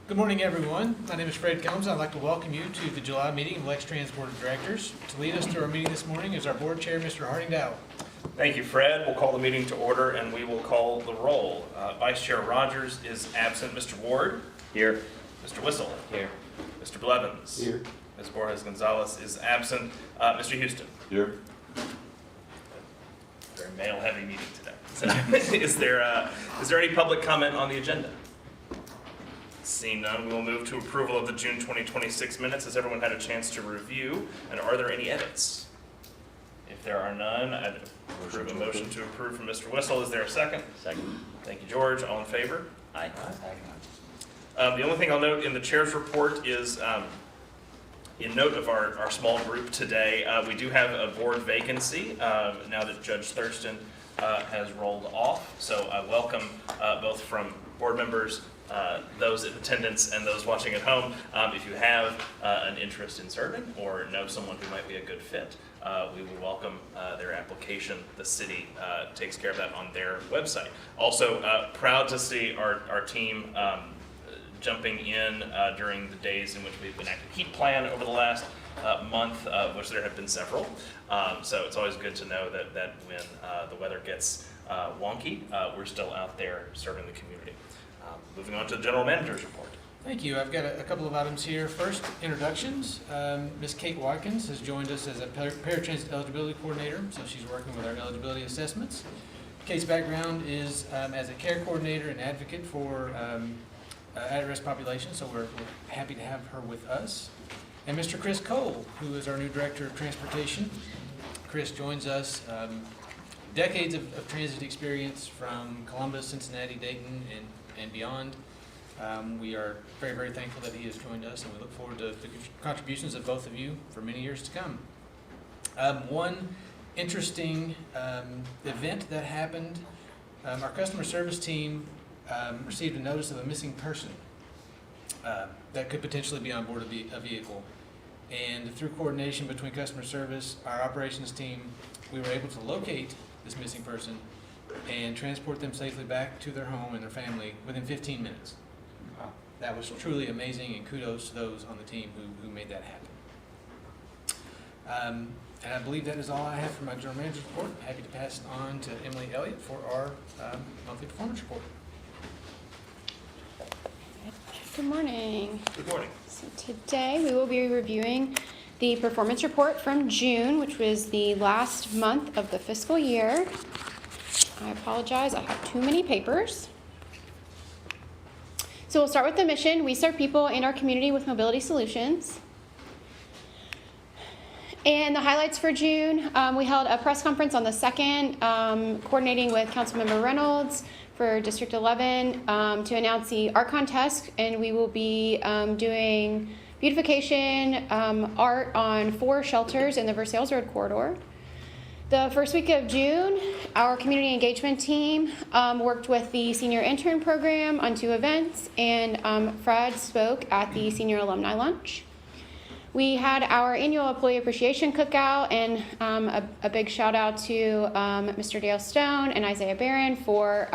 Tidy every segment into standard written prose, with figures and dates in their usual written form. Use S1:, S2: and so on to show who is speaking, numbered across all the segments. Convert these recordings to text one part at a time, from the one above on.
S1: Good morning, everyone. My name is Fred Combs. I'd like to welcome you to the July meeting of Lextran's Board of Directors. To lead us through our meeting this morning is our Board Chair, Mr. Harding Dow.
S2: Thank you, Fred. We'll call the meeting to order and we will call the roll. Vice Chair Rogers is absent. Mr. Ward? Here. Mr. Whistle? Here. Mr. Blevins? Here. Ms. Borges Gonzalez is absent. Mr. Houston?
S3: Here.
S2: Very male-heavy meeting today. So, is there any public comment on the agenda? Seeing none, we will move to approval of the June 2026 minutes. Has everyone had a chance to review? And are there any edits? If there are none, I'd approve a motion to approve from Mr. Whistle. Is there a second?
S4: Second.
S2: Thank you, George. All in favor?
S4: Aye.
S2: The only thing I'll note in the chair's report is, in note of our small group today, we do have a board vacancy now that Judge Thurston has rolled off. So I welcome both from board members, those in attendance and those watching at home. If you have an interest in serving or know someone who might be a good fit, we would welcome their application. The city takes care of that on their website. Also, proud to see our team jumping in during the days in which we've been active heat plan over the last month, which there have been several. So it's always good to know that when the weather gets wonky, we're still out there serving the community. Moving on to the General Manager's report.
S1: Thank you. I've got a couple of items here. First, introductions. Ms. Kate Watkins has joined us as a paratransit eligibility coordinator, so she's working with our eligibility assessments. Kate's background is as a care coordinator and advocate for at-risk populations, so we're happy to have her with us. And Mr. Chris Cole, who is our new Director of Transportation. Chris joins us, decades of transit experience from Columbus, Cincinnati, Dayton, and beyond. We are very, very thankful that he has joined us, and we look forward to the contributions of both of you for many years to come. One interesting event that happened, our customer service team received a notice of a missing person that could potentially be on board a vehicle. And through coordination between customer service, our operations team, we were able to locate this missing person and transport them safely back to their home and their family within 15 minutes. That was truly amazing, and kudos to those on the team who made that happen. And I believe that is all I have for my General Manager's report. I'm happy to pass it on to Emily Elliott for our monthly performance report.
S5: Good morning.
S2: Good morning.
S5: So today we will be reviewing the performance report from June, which was the last month of the fiscal year. I apologize, I have too many papers. So we'll start with the mission. We serve people in our community with mobility solutions. And the highlights for June, we held a press conference on the 2nd, coordinating with Councilmember Reynolds for District 11 to announce the art contest, and we will be doing beautification art on 4 shelters in the Versailles Road corridor. The first week of June, our community engagement team worked with the senior intern program on 2 events, and Fred spoke at the senior alumni lunch. We had our annual employee appreciation cookout, and a big shout out to Mr. Dale Stone and Isaiah Barron for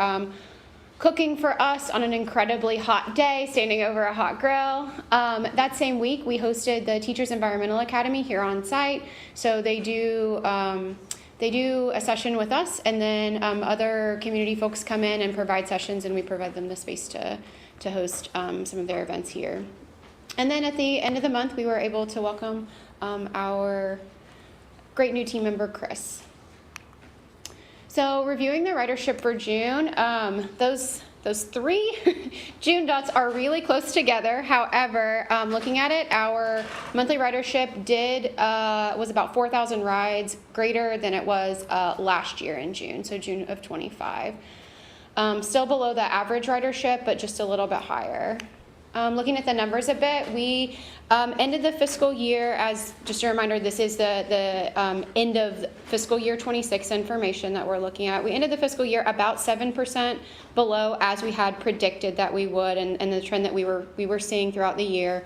S5: cooking for us on an incredibly hot day, standing over a hot grill. That same week, we hosted the Teachers Environmental Academy here on site. So they do a session with us, and then other community folks come in and provide sessions, and we provide them the space to host some of their events here. And then at the end of the month, we were able to welcome our great new team member, Chris. So reviewing the ridership for June, those 3 June dots are really close together. However, looking at it, our monthly ridership was about 4,000 rides greater than it was last year in June, so June of 25. Still below the average ridership, but just a little bit higher. Looking at the numbers a bit, we ended the fiscal year, as just a reminder, this is the end of fiscal year 26 information that we're looking at. We ended the fiscal year about 7% below, as we had predicted that we would, and the trend that we were seeing throughout the year.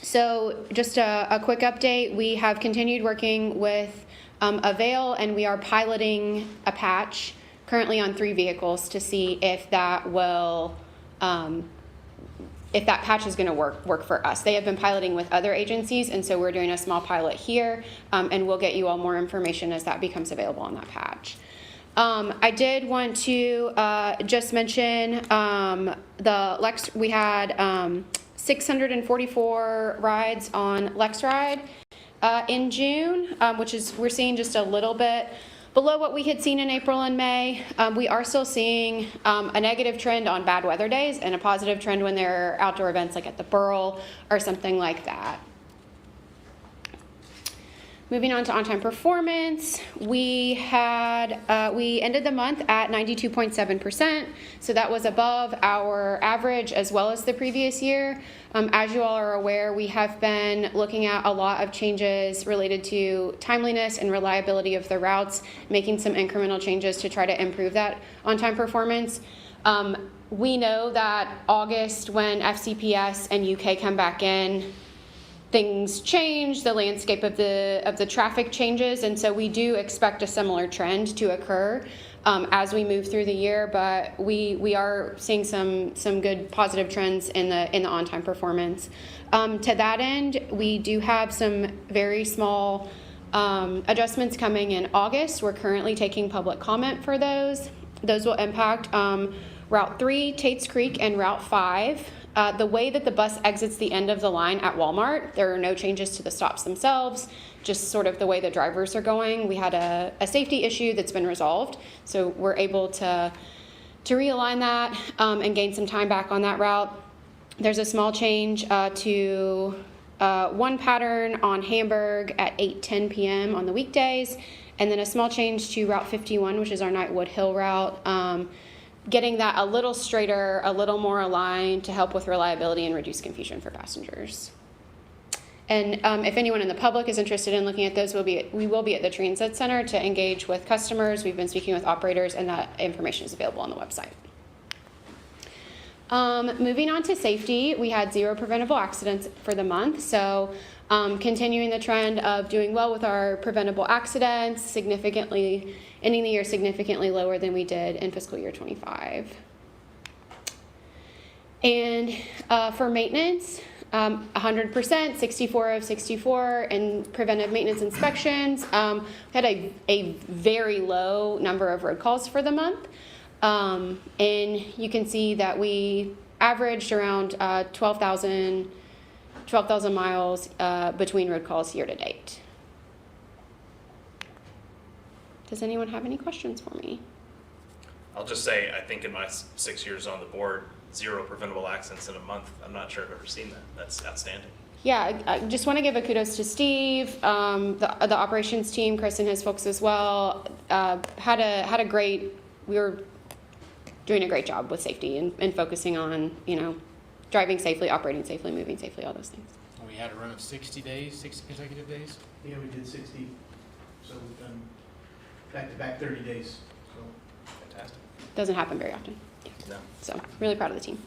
S5: So just a quick update, we have continued working with Avail, and we are piloting a patch currently on 3 vehicles to see if that will if that patch is going to work for us. They have been piloting with other agencies, and so we're doing a small pilot here, and we'll get you all more information as that becomes available on that patch. I did want to just mention we had 644 rides on Lextran in June, which is, we're seeing just a little bit below what we had seen in April and May. We are still seeing a negative trend on bad weather days and a positive trend when there are outdoor events like at the Burl or something like that. Moving on to on-time performance, we ended the month at 92.7%, so that was above our average as well as the previous year. As you all are aware, we have been looking at a lot of changes related to timeliness and reliability of the routes, making some incremental changes to try to improve that on-time performance. We know that August, when FCPS and UK come back in, things change, the landscape of the traffic changes, and so we do expect a similar trend to occur as we move through the year, but we are seeing some good positive trends in the on-time performance. To that end, we do have some very small adjustments coming in August. We're currently taking public comment for those. Those will impact Route 3, Tates Creek, and Route 5. The way that the bus exits the end of the line at Walmart, there are no changes to the stops themselves, just sort of the way the drivers are going. We had a safety issue that's been resolved, so we're able to realign that and gain some time back on that route. There's a small change to one pattern on Hamburg at 8:10 p.m. on the weekdays, and then a small change to Route 51, which is our Knightwood Hill route, getting that a little straighter, a little more aligned to help with reliability and reduce confusion for passengers. And if anyone in the public is interested in looking at those, we will be at the Transit Center to engage with customers. We've been speaking with operators, and that information is available on the website. Moving on to safety, we had 0 preventable accidents for the month, so continuing the trend of doing well with our preventable accidents, ending the year significantly lower than we did in fiscal year 25. And for maintenance, 100%, 64 of 64 in preventive maintenance inspections. We had a very low number of road calls for the month. And you can see that we averaged around 12,000 miles between road calls year to date. Does anyone have any questions for me?
S2: I'll just say, I think in my 6 years on the board, 0 preventable accidents in a month. I'm not sure I've ever seen that. That's outstanding. Yeah,
S5: I just want to give a kudos to Steve, the operations team, Chris and his folks as well. We were doing a great job with safety and focusing on, driving safely, operating safely, moving safely, all those things.
S1: We had a run of 60 consecutive days.
S3: Yeah, we did 60, so we've done back-to-back 30 days. So
S2: Fantastic.
S5: Doesn't happen very often.
S2: No.
S5: So really proud of the team.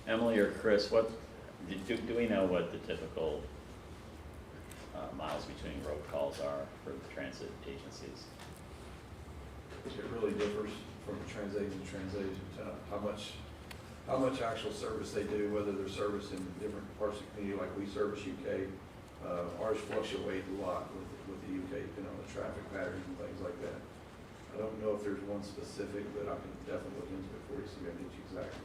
S4: Emily or Chris, do we know what the typical miles between road calls are for the transit agencies?
S6: It really differs from transit to transit, how much actual service they do, whether they're serviced in different parts of the community, like we service UK. Ours fluctuate a lot with the UK, depending on the traffic patterns and things like that. I don't know if there's one specific, but I can definitely look into it for you, so I can get you exactly.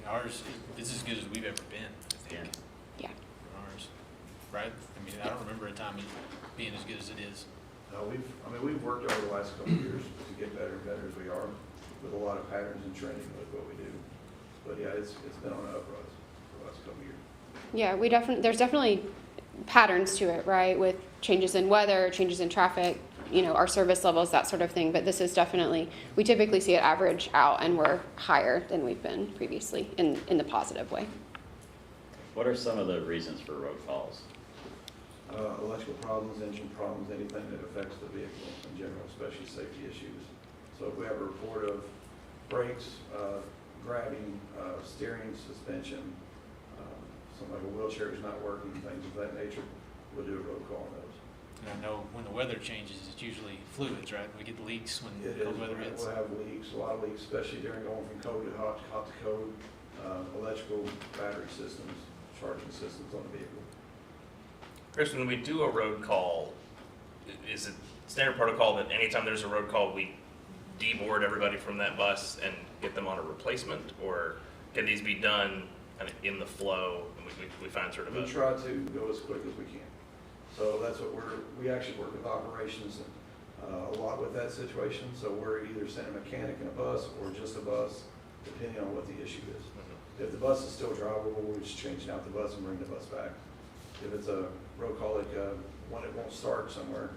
S1: Ours is as good as we've ever been, I think.
S5: Yeah.
S1: Ours, right? I mean, I don't remember a time it being as good as it is.
S6: No, we've worked over the last couple of years to get better and better as we are, with a lot of patterns and training with what we do. But yeah, it's been on an uprise for the last couple of years.
S5: Yeah, there's definitely patterns to it, right? With changes in weather, changes in traffic, our service levels, that sort of thing. But this is definitely, we typically see it average out, and we're higher than we've been previously in the positive way.
S4: What are some of the reasons for road calls?
S6: Electrical problems, engine problems, anything that affects the vehicle in general, especially safety issues. So if we have a report of brakes, grabbing, steering, suspension, something like a wheelchair is not working, things of that nature, we'll do a road call on those.
S1: And I know when the weather changes, it's usually fluids, right? We get leaks when
S6: It is,
S1: cold weather hits.
S6: we'll have leaks, a lot of leaks, especially during going from cold to hot, hot to cold, electrical, battery systems, charging systems on the vehicle.
S2: Chris, when we do a road call, is it standard protocol that anytime there's a road call, we deboard everybody from that bus and get them on a replacement? Or can these be done kind of in the flow and we find sort of
S6: We
S2: a...
S6: try to go as quick as we can. So that's what we actually work with operations a lot with that situation. So we're either sending a mechanic in a bus or just a bus, depending on what the issue is. If the bus is still drivable, we're just changing out the bus and bringing the bus back. If it's a road call, like one that won't start somewhere,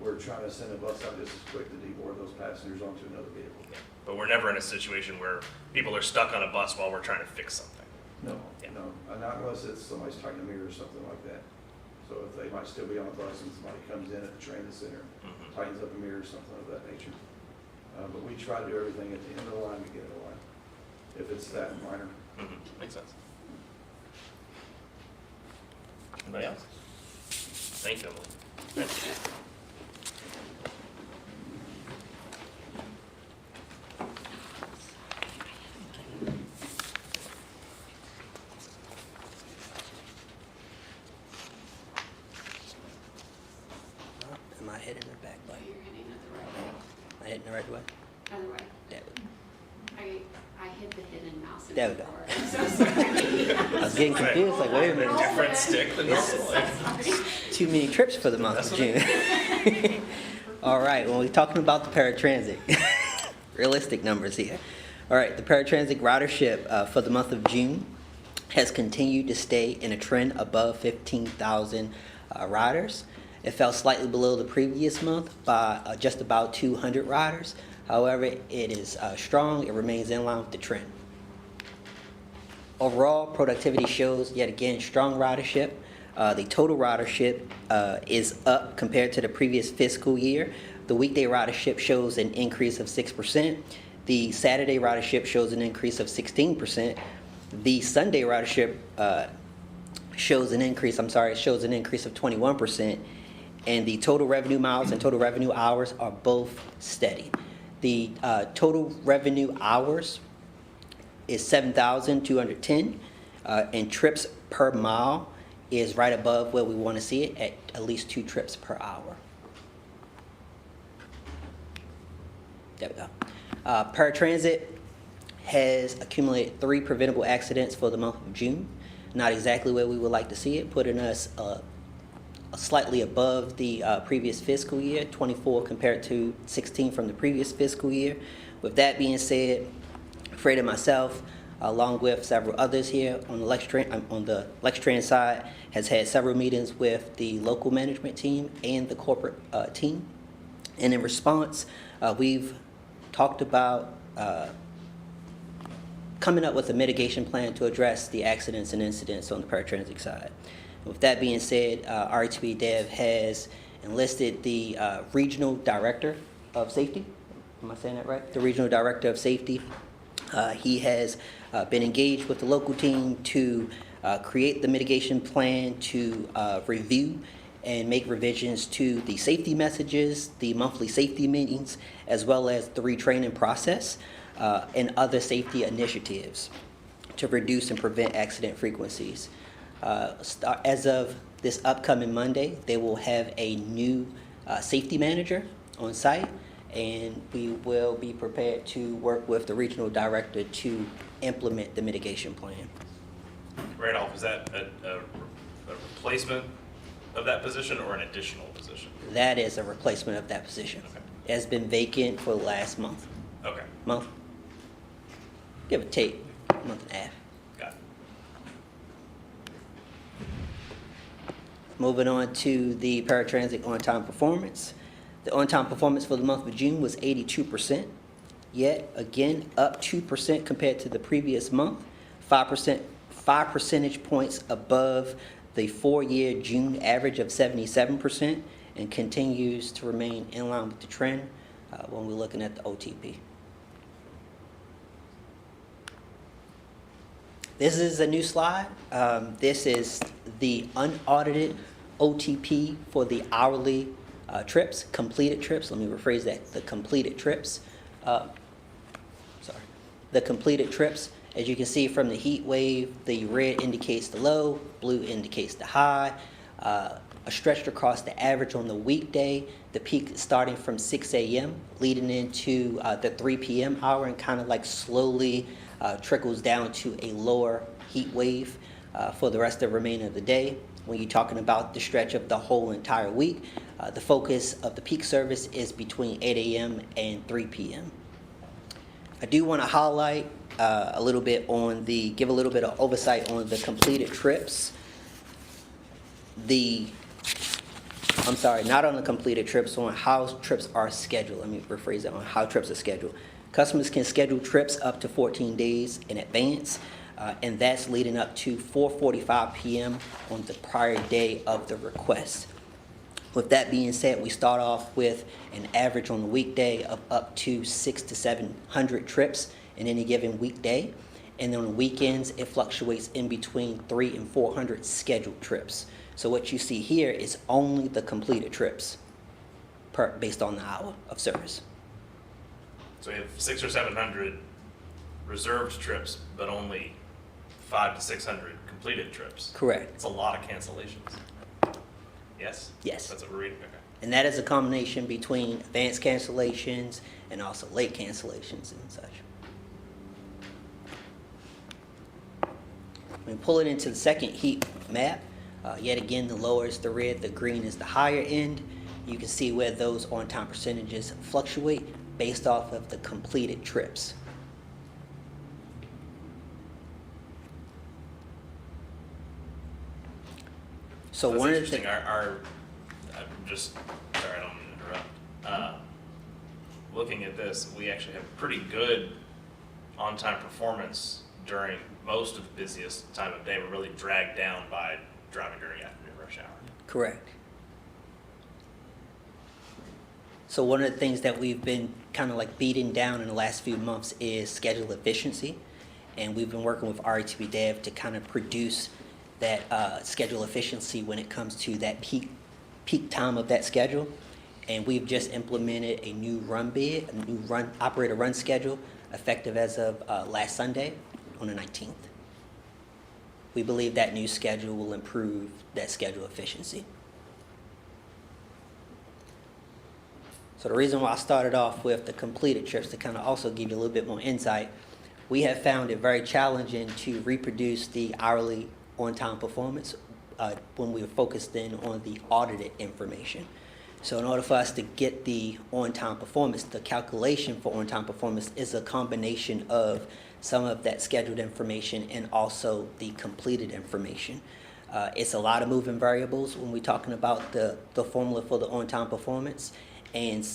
S6: we're trying to send a bus out just as quick to deboard those passengers onto another vehicle.
S2: But we're never in a situation where people are stuck on a bus while we're trying to fix something.
S6: No,
S2: Yeah.
S6: no, not unless it's somebody's tightening a mirror or something like that. So if they might still be on a bus and somebody comes in at the transit center, tightens up a mirror or something of that nature. But we try to do everything at the end of the line to get it aligned, if it's that minor.
S2: Makes sense. Anybody else? Thank you, Emily.
S7: Am I hitting the back button?
S8: You're hitting it the right way.
S7: Am I hitting the right way?
S8: Other way.
S7: There we go.
S8: I hit the hidden mouse.
S7: There we go.
S8: before. I'm so sorry.
S7: I was getting confused, like, wait a minute,
S2: Different stick than normal.
S7: too many trips for the month of June. All right, when we're talking about the paratransit, realistic numbers here. All right, the paratransit ridership for the month of June has continued to stay in a trend above 15,000 riders. It fell slightly below the previous month by just about 200 riders. However, it is strong. It remains in line with the trend. Overall, productivity shows, yet again, strong ridership. The total ridership is up compared to the previous fiscal year. The weekday ridership shows an increase of 6%. The Saturday ridership shows an increase of 16%. The Sunday ridership shows an increase of 21%. And the total revenue miles and total revenue hours are both steady. The total revenue hours is 7,210, and trips per mile is right above where we want to see it at least 2 trips per hour. There we go. Paratransit has accumulated 3 preventable accidents for the month of June. Not exactly where we would like to see it, putting us slightly above the previous fiscal year, 24 compared to 16 from the previous fiscal year. With that being said, Fred and myself, along with several others here on the Lextran side, has had several meetings with the local management team and the corporate team. And in response, we've talked about coming up with a mitigation plan to address the accidents and incidents on the paratransit side. With that being said, RTP Dev has enlisted the Regional Director of Safety. Am I saying that right? The Regional Director of Safety. He has been engaged with the local team to create the mitigation plan, to review and make revisions to the safety messages, the monthly safety meetings, as well as the retraining process and other safety initiatives to reduce and prevent accident frequencies. As of this upcoming Monday, they will have a new safety manager on site, and we will be prepared to work with the regional director to implement the mitigation plan.
S2: Randolph, is that a replacement of that position or an additional position?
S7: That is a replacement of that position.
S2: Okay.
S7: It has been vacant for the last month.
S2: Okay,
S7: Give or take, month and a half.
S2: got it.
S7: Moving on to the paratransit on-time performance. The on-time performance for the month of June was 82%, yet again up 2% compared to the previous month, 5 percentage points above the 4-year June average of 77%, and continues to remain in line with the trend when we're looking at the OTP. This is a new slide. This is the unaudited OTP for the hourly trips, completed trips. Let me rephrase that. The completed trips. The completed trips. As you can see from the heat wave, the red indicates the low, blue indicates the high. Stretched across the average on the weekday, the peak starting from 6 a.m. leading into the 3 p.m. hour and kind of like slowly trickles down to a lower heat wave for the rest of the remainder of the day. When you're talking about the stretch of the whole entire week, the focus of the peak service is between 8 a.m. and 3 p.m. I do want to highlight a little bit on give a little bit of oversight on the completed trips. Not on the completed trips, on how trips are scheduled. Let me rephrase that, on how trips are scheduled. Customers can schedule trips up to 14 days in advance, and that's leading up to 4:45 p.m. on the prior day of the request. With that being said, we start off with an average on the weekday of up to 600 to 700 trips in any given weekday, and then on the weekends, it fluctuates in between 300 and 400 scheduled trips. So what you see here is only the completed trips based on the hour of service.
S2: So we have 600 or 700 reserved trips, but only 500 to 600 completed trips.
S7: Correct.
S2: It's a lot of cancellations. Yes?
S7: Yes.
S2: That's what we're reading, okay.
S7: And that is a combination between advanced cancellations and also late cancellations and such. When we pull it into the second heat map, yet again, the lower is the red, the green is the higher end. You can see where those on-time percentages fluctuate based off of the completed trips. So
S2: That's
S7: one of the
S2: interesting. I'm just, sorry, I don't mean to interrupt. Looking at this, we actually have pretty good on-time performance during most of the busiest time of day. We're really dragged down by driving during afternoon rush hour.
S7: Correct. So one of the things that we've been kind of like beating down in the last few months is schedule efficiency. And we've been working with RTB Dev to kind of produce that schedule efficiency when it comes to that peak time of that schedule. And we've just implemented a new run bid, a new operator run schedule, effective as of last Sunday on the 19th. We believe that new schedule will improve that schedule efficiency. So the reason why I started off with the completed trips, to kind of also give you a little bit more insight, we have found it very challenging to reproduce the hourly on-time performance when we are focused in on the audited information. So in order for us to get the on-time performance, the calculation for on-time performance is a combination of some of that scheduled information and also the completed information. It's a lot of moving variables when we're talking about the formula for the on-time performance, and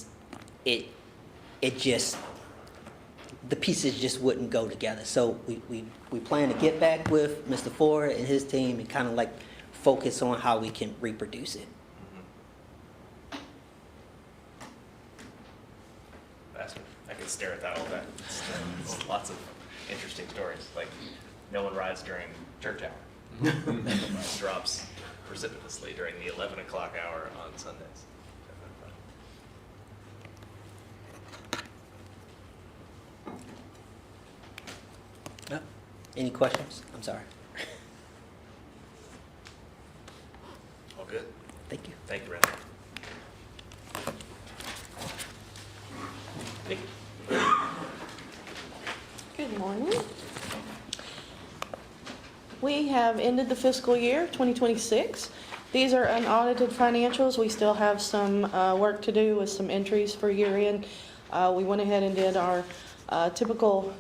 S7: it just, the pieces just wouldn't go together. So we plan to get back with Mr. Ford and his team and kind of like focus on how we can reproduce it.
S2: I could stare at that all day. It's lots of interesting stories, like no one rides during church hour. It drops precipitously during the 11 o'clock hour on Sundays.
S7: Any questions? I'm sorry.
S2: All good.
S7: Thank you.
S2: Thank you, Brandon. Nikki.
S9: Good morning. We have ended the fiscal year 2026. These are unaudited financials. We still have some work to do with some entries for year end. We went ahead and did our typical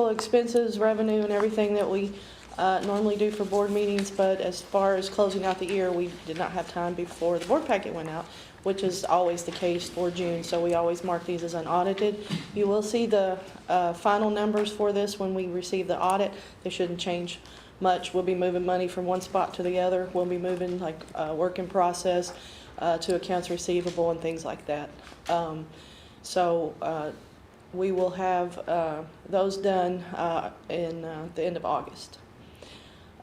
S9: expenses, revenue, and everything that we normally do for board meetings, but as far as closing out the year, we did not have time before the board packet went out, which is always the case for June, so we always mark these as unaudited. You will see the final numbers for this when we receive the audit. They shouldn't change much. We'll be moving money from one spot to the other. We'll be moving like work in process to accounts receivable and things like that. We will have those done in the end of August.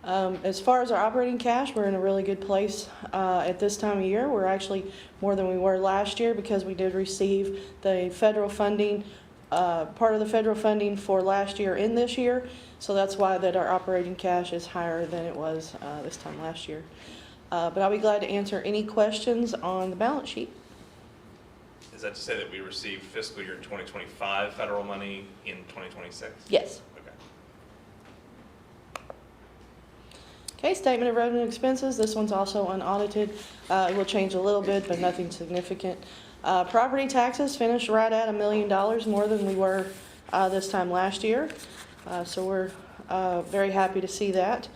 S9: As far as our operating cash, we're in a really good place at this time of year. We're actually more than we were last year because we did receive the federal funding, part of the federal funding for last year in this year. So that's why that our operating cash is higher than it was this time last year. But I'll be glad to answer any questions on the balance sheet.
S2: Is that to say that we received fiscal year 2025 federal money in 2026?
S9: Yes.
S2: Okay.
S9: Okay, statement of revenue and expenses. This one's also unaudited. It will change a little bit, but nothing significant. Property taxes finished right at $1 million more than we were this time last year. So we're very happy to see that.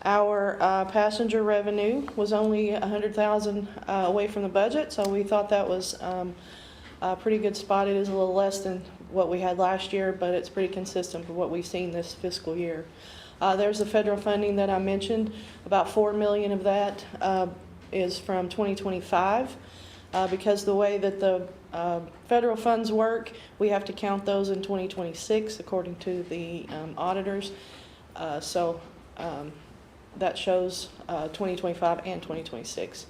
S9: Our passenger revenue was only $100,000 away from the budget, so we thought that was a pretty good spot. It is a little less than what we had last year, but it's pretty consistent with what we've seen this fiscal year. There's the federal funding that I mentioned. About $4 million of that is from 2025. Because the way that the federal funds work, we have to count those in 2026 according to the auditors. So that shows 2025 and 2026.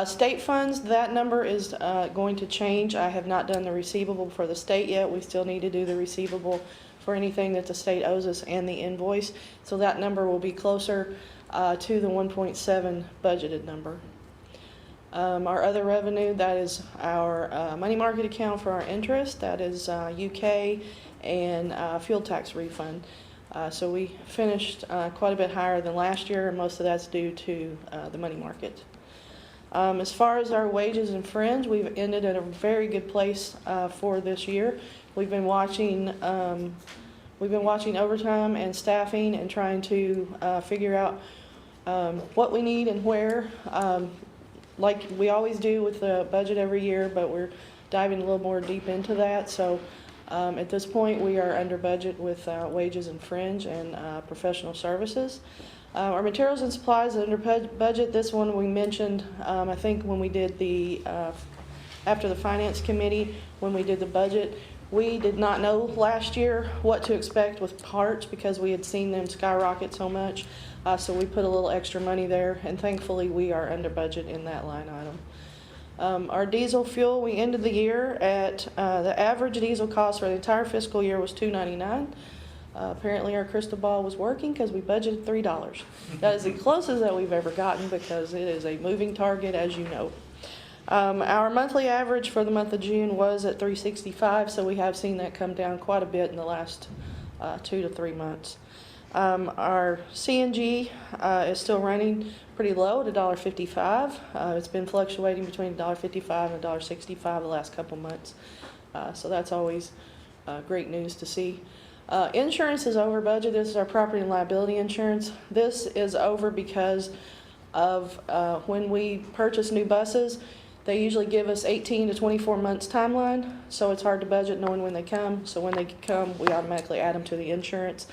S9: State funds, that number is going to change. I have not done the receivable for the state yet. We still need to do the receivable for anything that the state owes us and the invoice. So that number will be closer to the 1.7 budgeted number. Our other revenue, that is our money market account for our interest. That is UK and fuel tax refund. So we finished quite a bit higher than last year, and most of that's due to the money market. As far as our wages and fringe, we've ended at a very good place for this year. We've been watching overtime and staffing and trying to figure out what we need and where. Like we always do with the budget every year, but we're diving a little more deep into that. So at this point, we are under budget with wages and fringe and professional services. Our materials and supplies are under budget. This one we mentioned, I think when we did the, after the finance committee, when we did the budget, we did not know last year what to expect with parts because we had seen them skyrocket so much. So we put a little extra money there, and thankfully we are under budget in that line item. Our diesel fuel, we ended the year at the average diesel cost for the entire fiscal year was $2.99. Apparently our crystal ball was working because we budgeted $3. That is the closest that we've ever gotten because it is a moving target, as you know. Our monthly average for the month of June was at $3.65, so we have seen that come down quite a bit in the last 2 to 3 months. Our CNG is still running pretty low at $1.55. It's been fluctuating between $1.55 and $1.65 the last couple months. So that's always great news to see. Insurance is over budget. This is our property and liability insurance. This is over because of when we purchase new buses, they usually give us 18 to 24 months timeline. So it's hard to budget knowing when they come. So when they come, we automatically add them to the insurance.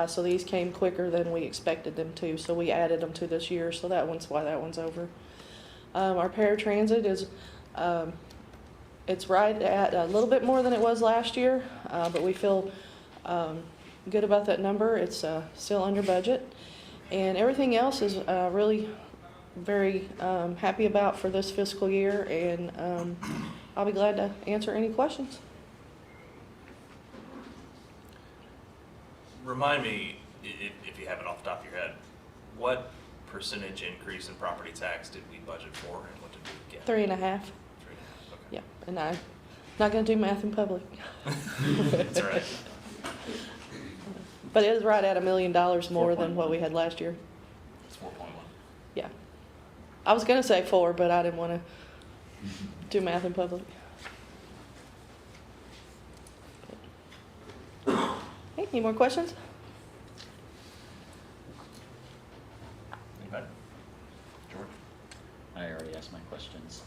S9: So these came quicker than we expected them to. So we added them to this year. So that one's why that one's over. Our paratransit is, it's right at a little bit more than it was last year. But we feel good about that number. It's still under budget. And everything else is really very happy about for this fiscal year. And I'll be glad to answer any questions.
S2: Remind me, if you have it off the top of your head, what percentage increase in property tax did we budget for and what did we get?
S9: 3.5.
S2: 3.5, okay.
S9: Yeah, and I'm not going to do math in public.
S2: That's all right.
S9: But it is right at $1 million more than what we had last year.
S2: It's 4.1.
S9: Yeah. I was going to say 4, but I didn't want to do math in public. Okay, any more questions?
S2: Anybody? George?
S4: I already asked my questions.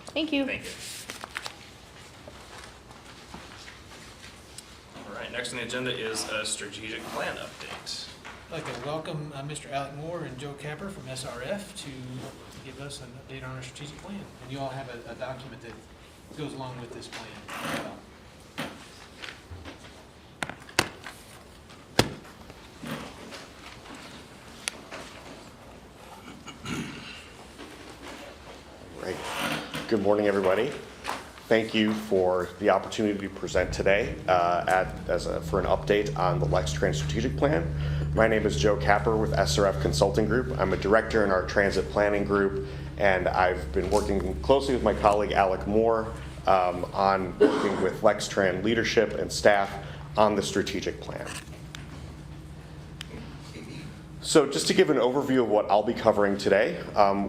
S9: Thank you.
S2: Thank you. All right, next on the agenda is a strategic plan update.
S1: I'd like to welcome Mr. Alec Moore and Joe Capper from SRF to give us an update on our strategic plan. And you all have a document that goes along with this plan.
S10: Good morning, everybody. Thank you for the opportunity to present today for an update on the Lextran strategic plan. My name is Joe Capper with SRF Consulting Group. I'm a director in our transit planning group, and I've been working closely with my colleague Alec Moore on working with Lextran leadership and staff on the strategic plan. So just to give an overview of what I'll be covering today,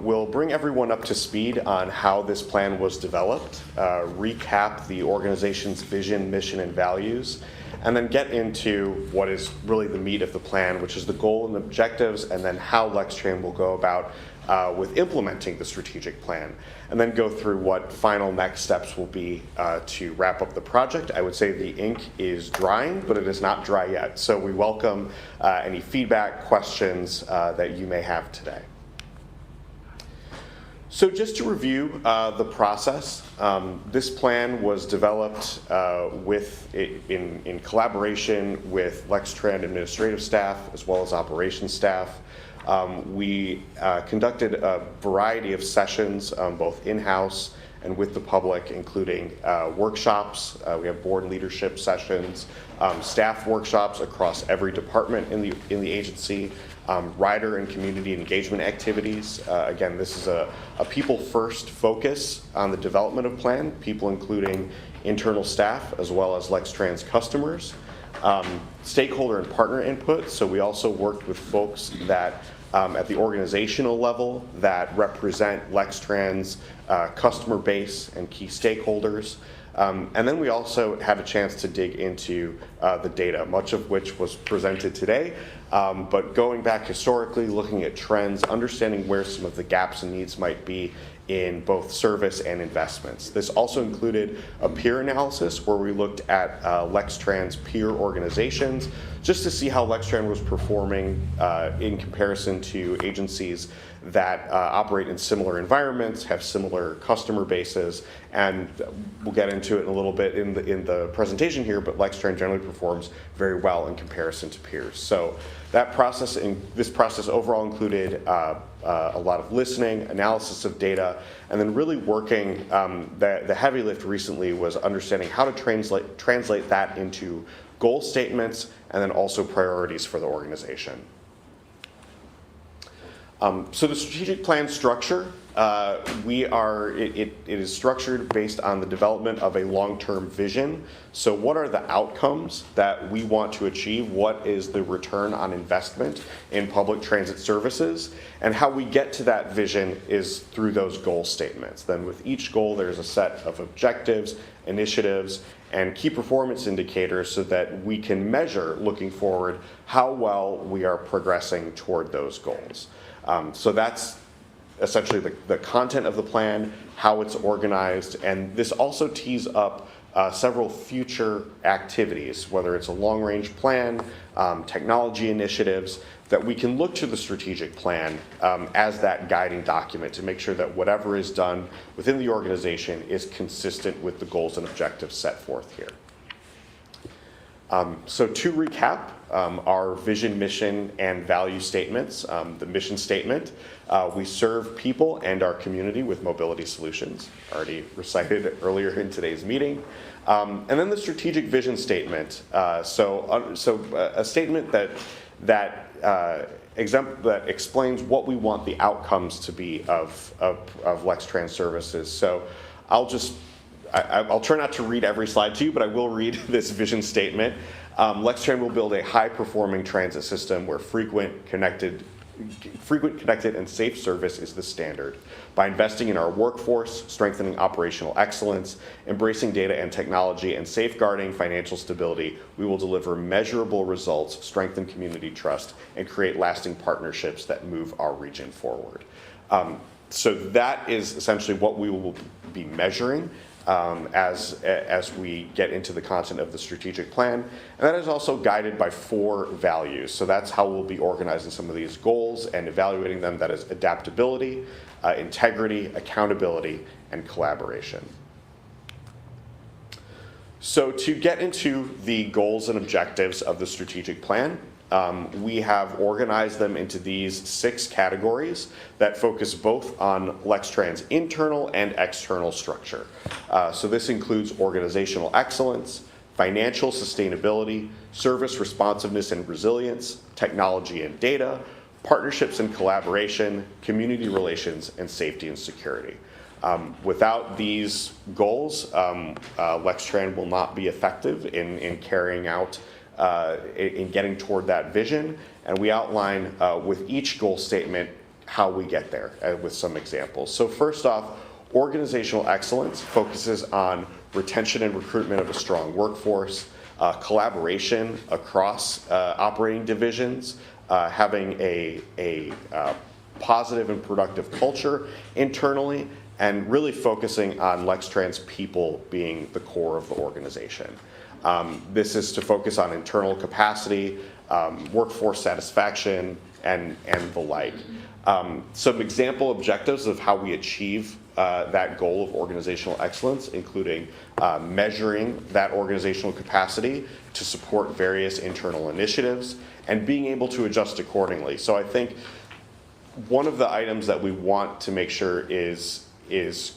S10: we'll bring everyone up to speed on how this plan was developed, recap the organization's vision, mission, and values, and then get into what is really the meat of the plan, which is the goal and objectives, and then how Lextran will go about with implementing the strategic plan, and then go through what final next steps will be to wrap up the project. I would say the ink is drying, but it is not dry yet. So we welcome any feedback, questions that you may have today. So just to review the process, this plan was developed in collaboration with Lextran administrative staff as well as operations staff. We conducted a variety of sessions, both in-house and with the public, including workshops. We have board leadership sessions, staff workshops across every department in the agency, rider and community engagement activities. Again, this is a people-first focus on the development of plan, people including internal staff as well as Lextran's customers. Stakeholder and partner input, so we also worked with folks that at the organizational level that represent Lextran's customer base and key stakeholders. And then we also had a chance to dig into the data, much of which was presented today, but going back historically, looking at trends, understanding where some of the gaps and needs might be in both service and investments. This also included a peer analysis where we looked at Lextran's peer organizations just to see how Lextran was performing in comparison to agencies that operate in similar environments, have similar customer bases, and we'll get into it in a little bit in the presentation here, but Lextran generally performs very well in comparison to peers. So this process overall included a lot of listening, analysis of data, and then really working, the heavy lift recently was understanding how to translate that into goal statements and then also priorities for the organization. So the strategic plan structure, it is structured based on the development of a long-term vision. So what are the outcomes that we want to achieve? What is the return on investment in public transit services? And how we get to that vision is through those goal statements. Then with each goal, there's a set of objectives, initiatives, and key performance indicators so that we can measure, looking forward, how well we are progressing toward those goals. So that's essentially the content of the plan, how it's organized, and this also tees up several future activities, whether it's a long-range plan, technology initiatives, that we can look to the strategic plan as that guiding document to make sure that whatever is done within the organization is consistent with the goals and objectives set forth here. So to recap, our vision, mission, and value statements. The mission statement, we serve people and our community with mobility solutions, already recited earlier in today's meeting. And then the strategic vision statement. So a statement that explains what we want the outcomes to be of Lextran services. So I'll try not to read every slide to you, but I will read this vision statement. Lextran will build a high-performing transit system where frequent, connected, and safe service is the standard. By investing in our workforce, strengthening operational excellence, embracing data and technology, and safeguarding financial stability, we will deliver measurable results, strengthen community trust, and create lasting partnerships that move our region forward. So that is essentially what we will be measuring as we get into the content of the strategic plan. And that is also guided by 4 values. So that's how we'll be organizing some of these goals and evaluating them. That is adaptability, integrity, accountability, and collaboration. So to get into the goals and objectives of the strategic plan, we have organized them into these 6 categories that focus both on Lextran's internal and external structure. So this includes organizational excellence, financial sustainability, service responsiveness and resilience, technology and data, partnerships and collaboration, community relations, and safety and security. Without these goals, Lextran will not be effective in carrying out, in getting toward that vision. And we outline with each goal statement how we get there with some examples. So first off, organizational excellence focuses on retention and recruitment of a strong workforce, collaboration across operating divisions, having a positive and productive culture internally, and really focusing on Lextran's people being the core of the organization. This is to focus on internal capacity, workforce satisfaction, and the like. Some example objectives of how we achieve that goal of organizational excellence, including measuring that organizational capacity to support various internal initiatives, and being able to adjust accordingly. So I think one of the items that we want to make sure is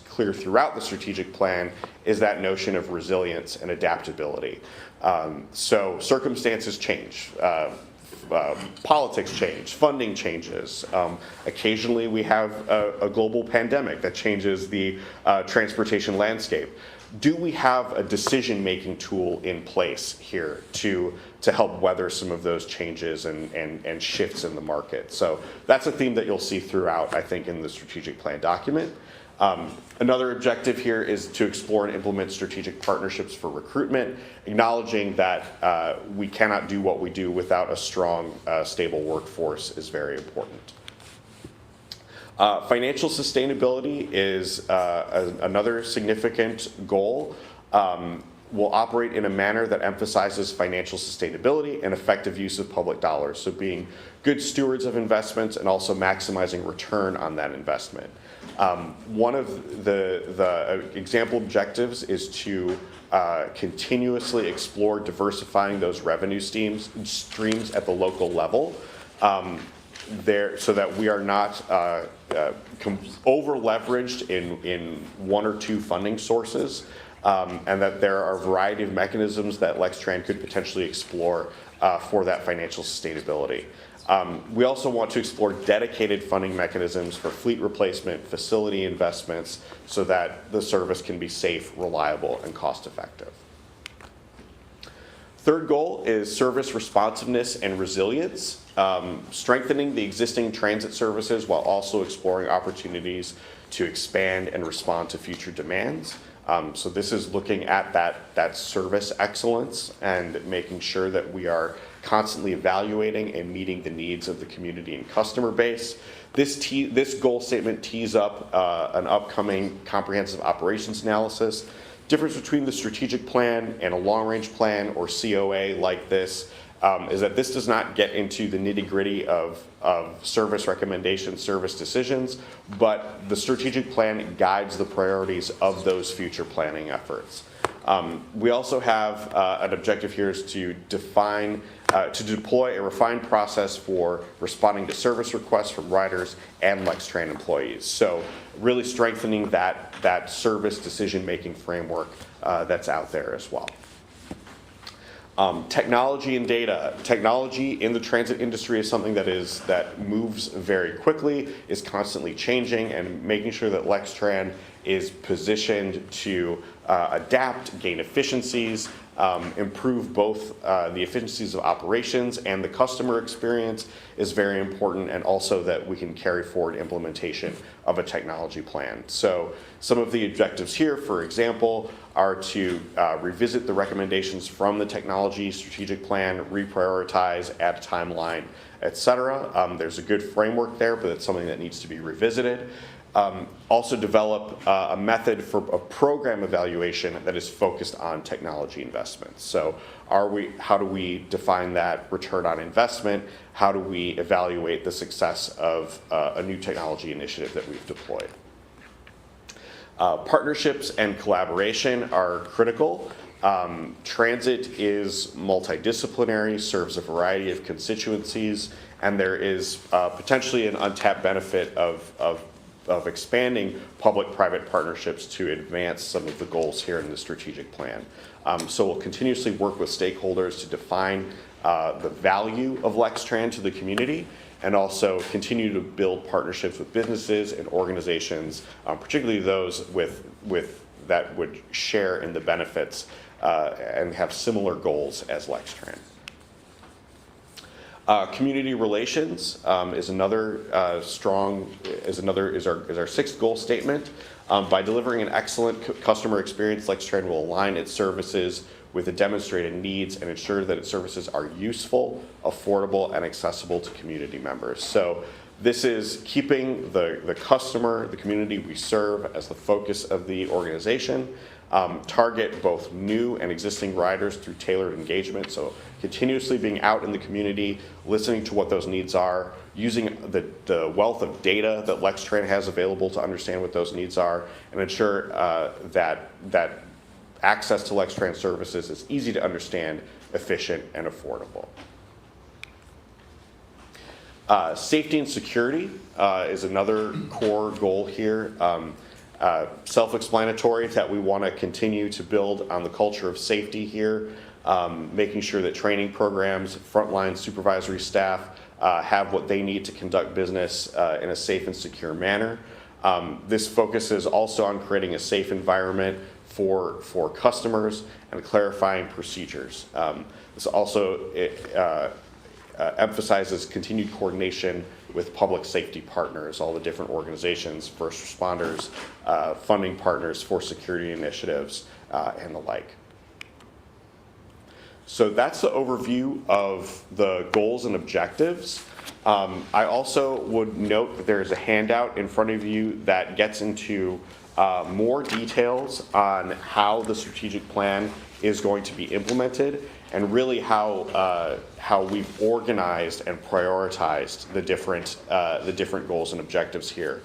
S10: clear throughout the strategic plan is that notion of resilience and adaptability. So circumstances change, politics change, funding changes. Occasionally we have a global pandemic that changes the transportation landscape. Do we have a decision-making tool in place here to help weather some of those changes and shifts in the market? So that's a theme that you'll see throughout, I think, in the strategic plan document. Another objective here is to explore and implement strategic partnerships for recruitment, acknowledging that we cannot do what we do without a strong, stable workforce is very important. Financial sustainability is another significant goal. Will operate in a manner that emphasizes financial sustainability and effective use of public dollars. So being good stewards of investments and also maximizing return on that investment. One of the example objectives is to continuously explore diversifying those revenue streams at the local level. So that we are not over leveraged in 1 or 2 funding sources, and that there are a variety of mechanisms that Lextran could potentially explore for that financial sustainability. We also want to explore dedicated funding mechanisms for fleet replacement, facility investments, so that the service can be safe, reliable, and cost effective. Third goal is service responsiveness and resilience, strengthening the existing transit services while also exploring opportunities to expand and respond to future demands. So this is looking at that service excellence and making sure that we are constantly evaluating and meeting the needs of the community and customer base. This goal statement tees up an upcoming comprehensive operations analysis. Difference between the strategic plan and a long-range plan or COA like this is that this does not get into the nitty-gritty of service recommendations, service decisions, but the strategic plan guides the priorities of those future planning efforts. We also have an objective here is to deploy a refined process for responding to service requests from riders and Lextran employees. So really strengthening that service decision-making framework that's out there as well. Technology and data. Technology in the transit industry is something that moves very quickly, is constantly changing, and making sure that Lextran is positioned to adapt, gain efficiencies, improve both the efficiencies of operations and the customer experience is very important, and also that we can carry forward implementation of a technology plan. So some of the objectives here, for example, are to revisit the recommendations from the technology strategic plan, reprioritize, add a timeline, etc. There's a good framework there, but it's something that needs to be revisited. Also develop a method for a program evaluation that is focused on technology investments. So how do we define that return on investment? How do we evaluate the success of a new technology initiative that we've deployed? Partnerships and collaboration are critical. Transit is multidisciplinary, serves a variety of constituencies, and there is potentially an untapped benefit of expanding public-private partnerships to advance some of the goals here in the strategic plan. So we'll continuously work with stakeholders to define the value of Lextran to the community, and also continue to build partnerships with businesses and organizations, particularly those with that would share in the benefits and have similar goals as Lextran. Community relations is another is our sixth goal statement. By delivering an excellent customer experience, Lextran will align its services with the demonstrated needs and ensure that its services are useful, affordable, and accessible to community members. So this is keeping the customer, the community we serve, as the focus of the organization. Target both new and existing riders through tailored engagement. So continuously being out in the community, listening to what those needs are, using the wealth of data that Lextran has available to understand what those needs are, and ensure that access to Lextran services is easy to understand, efficient, and affordable. Safety and security is another core goal here. Self-explanatory that we want to continue to build on the culture of safety here, making sure that training programs, frontline supervisory staff have what they need to conduct business in a safe and secure manner. This focuses also on creating a safe environment for customers and clarifying procedures. This also emphasizes continued coordination with public safety partners, all the different organizations, first responders, funding partners for security initiatives, and the like. So that's the overview of the goals and objectives. I also would note that there's a handout in front of you that gets into more details on how the strategic plan is going to be implemented, and really how we've organized and prioritized the different goals and objectives here.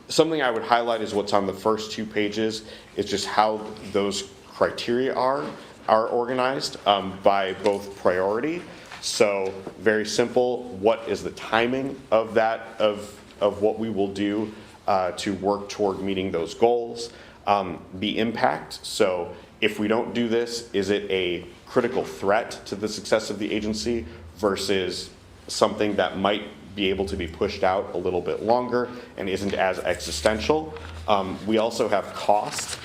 S10: Something I would highlight is what's on the first 2 pages is just how those criteria are organized by both priority. So very simple, what is the timing of that, of what we will do to work toward meeting those goals? The impact, so if we don't do this, is it a critical threat to the success of the agency versus something that might be able to be pushed out a little bit longer and isn't as existential? We also have cost,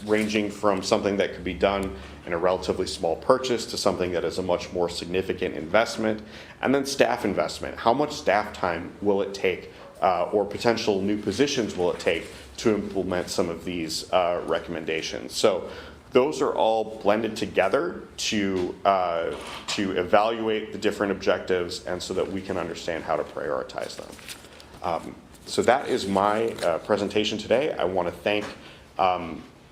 S10: ranging from something that could be done in a relatively small purchase to something that is a much more significant investment. And then staff investment. How much staff time will it take, or potential new positions will it take to implement some of these recommendations? So those are all blended together to evaluate the different objectives, and so that we can understand how to prioritize them. So that is my presentation today. I want to thank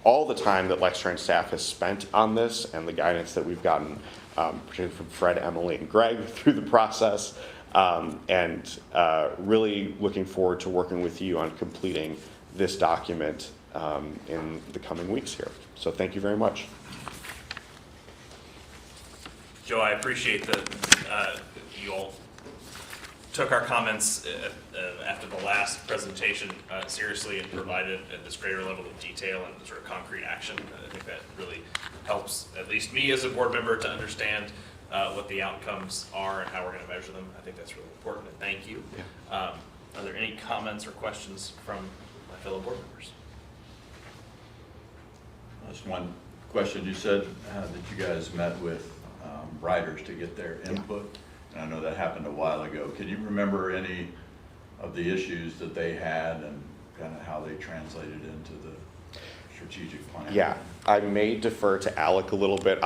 S10: all the time that Lextran staff has spent on this, and the guidance that we've gotten, particularly from Fred, Emily, and Greg through the process, and really looking forward to working with you on completing this document in the coming weeks here. So thank you very much.
S2: Joe, I appreciate that you all took our comments after the last presentation seriously and provided this greater level of detail and sort of concrete action. I think that really helps, at least me as a board member, to understand what the outcomes are and how we're going to measure them. I think that's really important, and thank you. Yeah. Are there any comments or questions from my fellow board members?
S11: Just one question. You said that you guys met with riders to get their input. Yeah. And I know that happened a while ago. Can you remember any of the issues that they had and kind of how they translated into the strategic plan?
S10: Yeah, I may defer to Alec a little bit.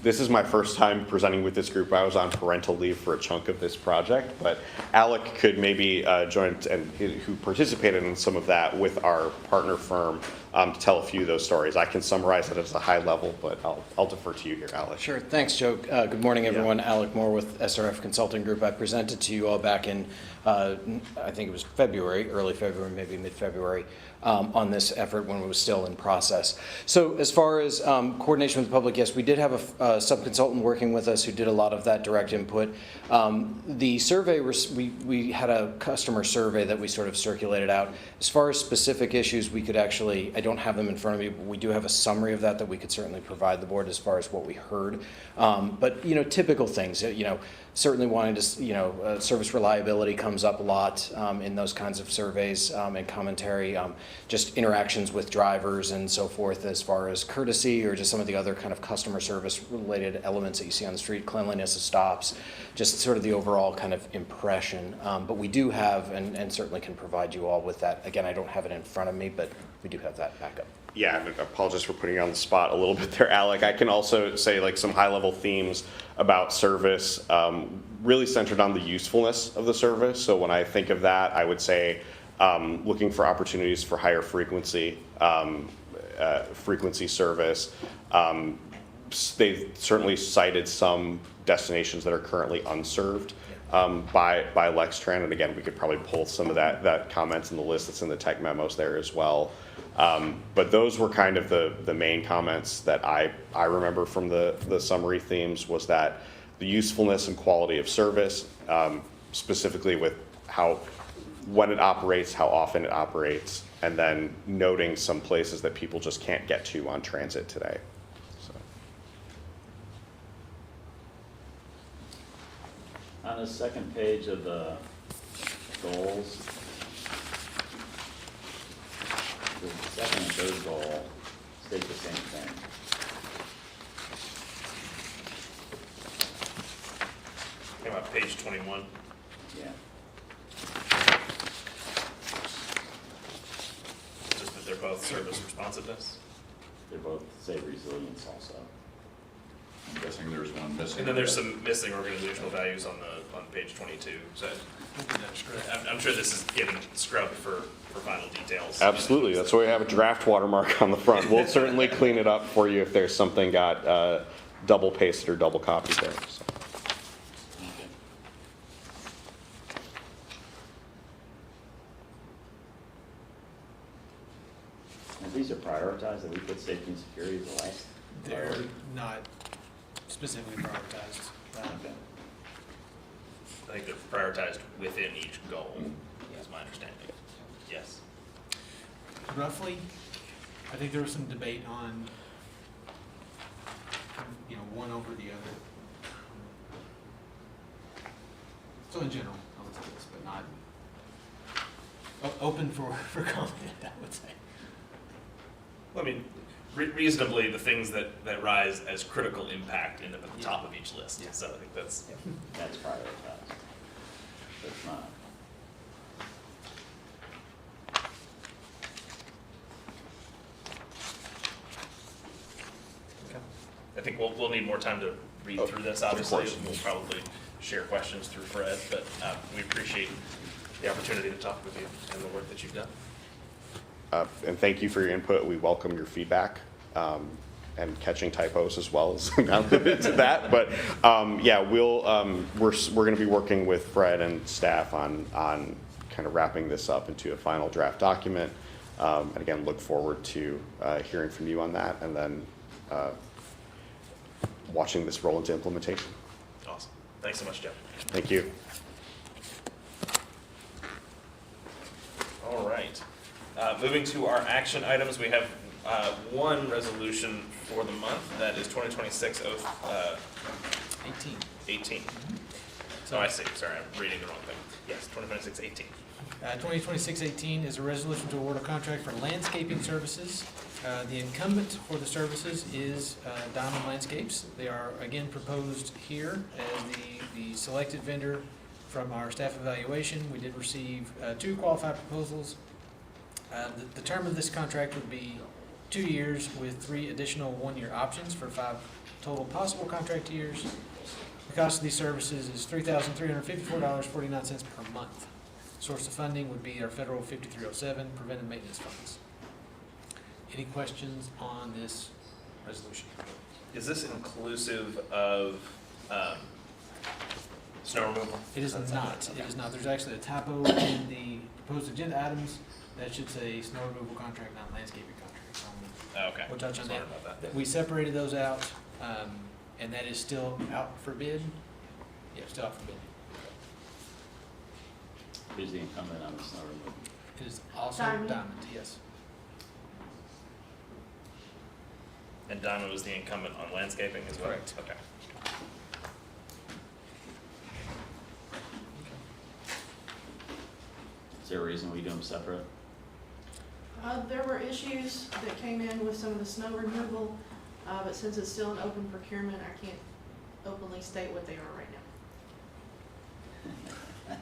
S10: This is my first time presenting with this group. I was on parental leave for a chunk of this project, but Alec could maybe join, and who participated in some of that with our partner firm, to tell a few of those stories. I can summarize it at a high level, but I'll defer to you here, Alec.
S12: Sure. Thanks, Joe. Good morning, everyone. Yeah. Alec Moore with SRF Consulting Group. I presented to you all back in, I think it was February, early February, maybe mid-February, on this effort when it was still in process. So as far as coordination with the public, yes, we did have a sub-consultant working with us who did a lot of that direct input. The survey, we had a customer survey that we sort of circulated out. As far as specific issues, we could actually, I don't have them in front of me, but we do have a summary of that we could certainly provide the board as far as what we heard. But, typical things, certainly wanting to, service reliability comes up a lot in those kinds of surveys and commentary, just interactions with drivers and so forth as far as courtesy or just some of the other kind of customer service related elements that you see on the street, cleanliness of stops, just sort of the overall kind of impression. But we do have, and certainly can provide you all with that. Again, I don't have it in front of me, but we do have that backup.
S10: Yeah, I apologize for putting you on the spot a little bit there, Alec. I can also say like some high-level themes about service, really centered on the usefulness of the service. So when I think of that, I would say looking for opportunities for higher frequency service. They've certainly cited some destinations that are currently unserved by Lextran, and again, we could probably pull some of that comments in the list that's in the tech memos there as well. But those were kind of the main comments that I remember from the summary themes, was that the usefulness and quality of service, specifically with when it operates, how often it operates, and then noting some places that people just can't get to on transit today. So.
S4: On the second page of the goals, the second and third goal state the same thing.
S2: Came up page 21.
S4: Yeah.
S2: Just that they're both service responsiveness.
S4: They both say resilience also.
S11: I'm guessing there's one missing.
S2: And then there's some missing organizational values on page 22. So I'm sure this is getting scrubbed for final details.
S10: Absolutely, that's why we have a draft watermark on the front. We'll certainly clean it up for you if there's something got double pasted or double copied there. So.
S4: And these are prioritized, that we put safety and security as the last.
S1: They're not specifically prioritized.
S4: Okay.
S2: I think they're prioritized within each goal, is my understanding. Yes.
S1: Roughly, I think there was some debate on, one over the other. So in general, I would say this, but not open for comment, I would say.
S2: Well, I mean, reasonably, the things that rise as critical impact end up at the top of each list.
S1: Yeah.
S2: So I think that's.
S4: That's prioritized. That's not.
S2: I think we'll need more time to read through this, obviously. We'll probably share questions through Fred, but we appreciate the opportunity to talk with you and the work that you've done.
S10: And thank you for your input. We welcome your feedback and catching typos as well as not limited to that. But yeah, we're going to be working with Fred and staff on kind of wrapping this up into a final draft document. And again, look forward to hearing from you on that, and then watching this roll into implementation.
S2: Awesome. Thanks so much, Jeff.
S10: Thank you.
S2: All right. Moving to our action items, we have one resolution for the month. That is 2026 18. So I see. Sorry, I'm reading the wrong thing. Yes, 2026-18.
S1: 2026-18 is a resolution to award a contract for landscaping services. The incumbent for the services is Diamond Landscapes. They are again proposed here as the selected vendor from our staff evaluation. We did receive 2 qualified proposals. The term of this contract would be 2 years with 3 additional 1-year options for 5 total possible contract years. The cost of these services is $3,354.49 per month. Source of funding would be our federal 5307 preventive maintenance funds. Any questions on this resolution?
S2: Is this inclusive of Snow removal?
S1: It is not, it is not. There's actually a typo in the proposed agenda items. That should say snow removal contract, not landscaping contract.
S2: Oh, okay.
S1: We'll touch on
S2: Sorry
S1: that.
S2: about that.
S1: We separated those out, and that is still out for bid. Yeah, still out for bid.
S4: Who's the incumbent on the snow removal?
S1: It is also
S9: Diamond.
S1: Diamond, yes.
S2: And Diamond was the incumbent on landscaping as well?
S1: Correct.
S2: Okay.
S4: Is there a reason we do them separate?
S9: There were issues that came in with some of the snow removal, but since it's still an open procurement, I can't openly state what they are right now.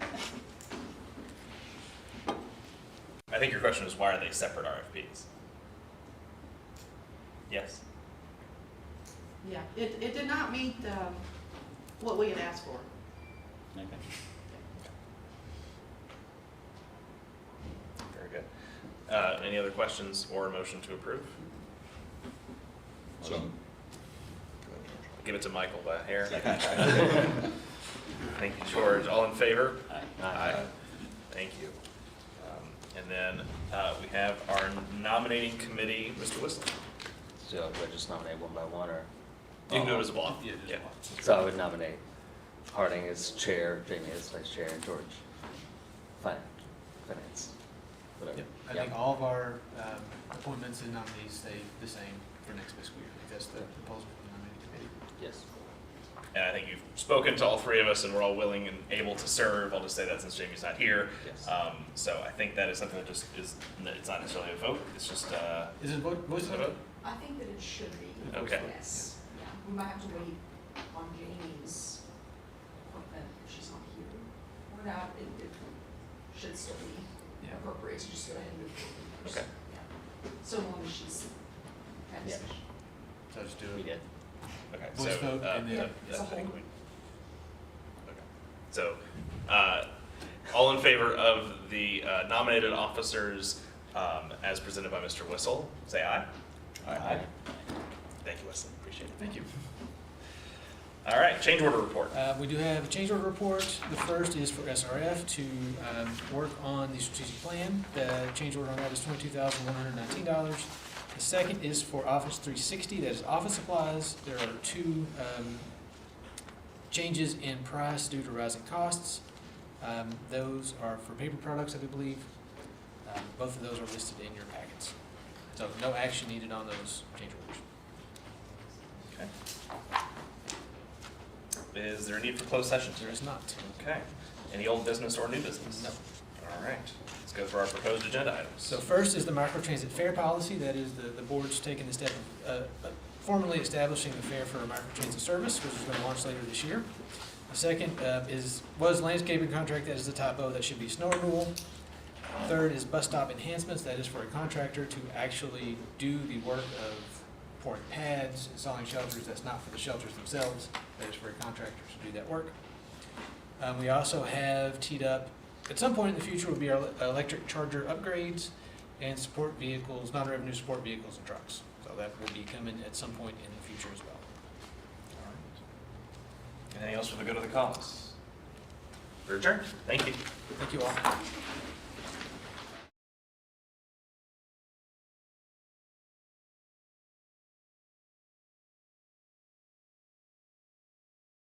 S2: I think your question is, why are they separate RFPs? Yes?
S9: Yeah, it did not meet, what we had asked for.
S4: Okay.
S2: Very good. Any other questions or a motion to approve?
S11: So,
S2: Give it to Michael by hair. Thank you, George. All in favor?
S4: Aye.
S2: Thank you. And then we have our nominating committee, Mr. Whistler.
S13: So do I just nominate one by one, or?
S2: You can do it as a block. Yeah.
S13: So I would nominate Harding as chair, Jamie as vice chair, and George finance, whatever.
S1: Yep. I think all of our appointments and nominees stay the same for next fiscal year. I think that's the proposal from the nominating committee.
S13: Yes.
S2: And I think you've spoken to all three of us, and we're all willing and able to serve. I'll just say that since Jamie's not here.
S13: Yes.
S2: So I think that is something that just is, it's not necessarily a vote, it's just,
S1: Is it voice
S2: is it a
S1: vote?
S2: vote?
S8: I think that it should be.
S2: Okay.
S8: Yes, yeah, we might have to wait on Jamie's appointment if she's not here. Or not, it should still be
S1: Yeah.
S8: appropriate to just go ahead and move forward.
S2: Okay.
S8: Yeah. So long as she's had
S13: Yeah.
S8: discussion.
S1: So just do
S13: We
S1: it.
S13: did.
S2: Okay,
S1: Voice
S2: so,
S1: vote and then-
S8: Yeah,
S2: I
S8: as a
S2: think
S8: whole.
S2: we- okay. So, all in favor of the nominated officers as presented by Mr. Whistle, say aye.
S11: Aye.
S2: Thank you, Wesley, appreciate it. Thank you. All right, change order report.
S1: We do have a change order report. The first is for SRF to work on the strategic plan. The change order on that is $22,119. The second is for Office 360, that is office supplies. There are two changes in price due to rising costs. Those are for paper products, I do believe. Both of those are listed in your packets. So no action needed on those change orders.
S2: Okay. Is there a need for closed sessions?
S1: There is not.
S2: Okay. Any old business or new business?
S1: No.
S2: All right, let's go through our proposed agenda items.
S1: So first is the microtransit fare policy. That is the board's taking the step of formally establishing the fare for a microtransit service, which is going to launch later this year. The second was landscaping contract. That is the typo. That should be snow removal. Third is bus stop enhancements. That is for a contractor to actually do the work of pouring pads, installing shelters. That's not for the shelters themselves. That is for a contractor to do that work. We also have teed up, at some point in the future, will be our electric charger upgrades and support vehicles, non-revenue support vehicles and trucks. So that will be coming at some point in the future as well.
S2: All right. Anything else for the good of the cause? We're adjourned. Thank you.
S1: Thank you all.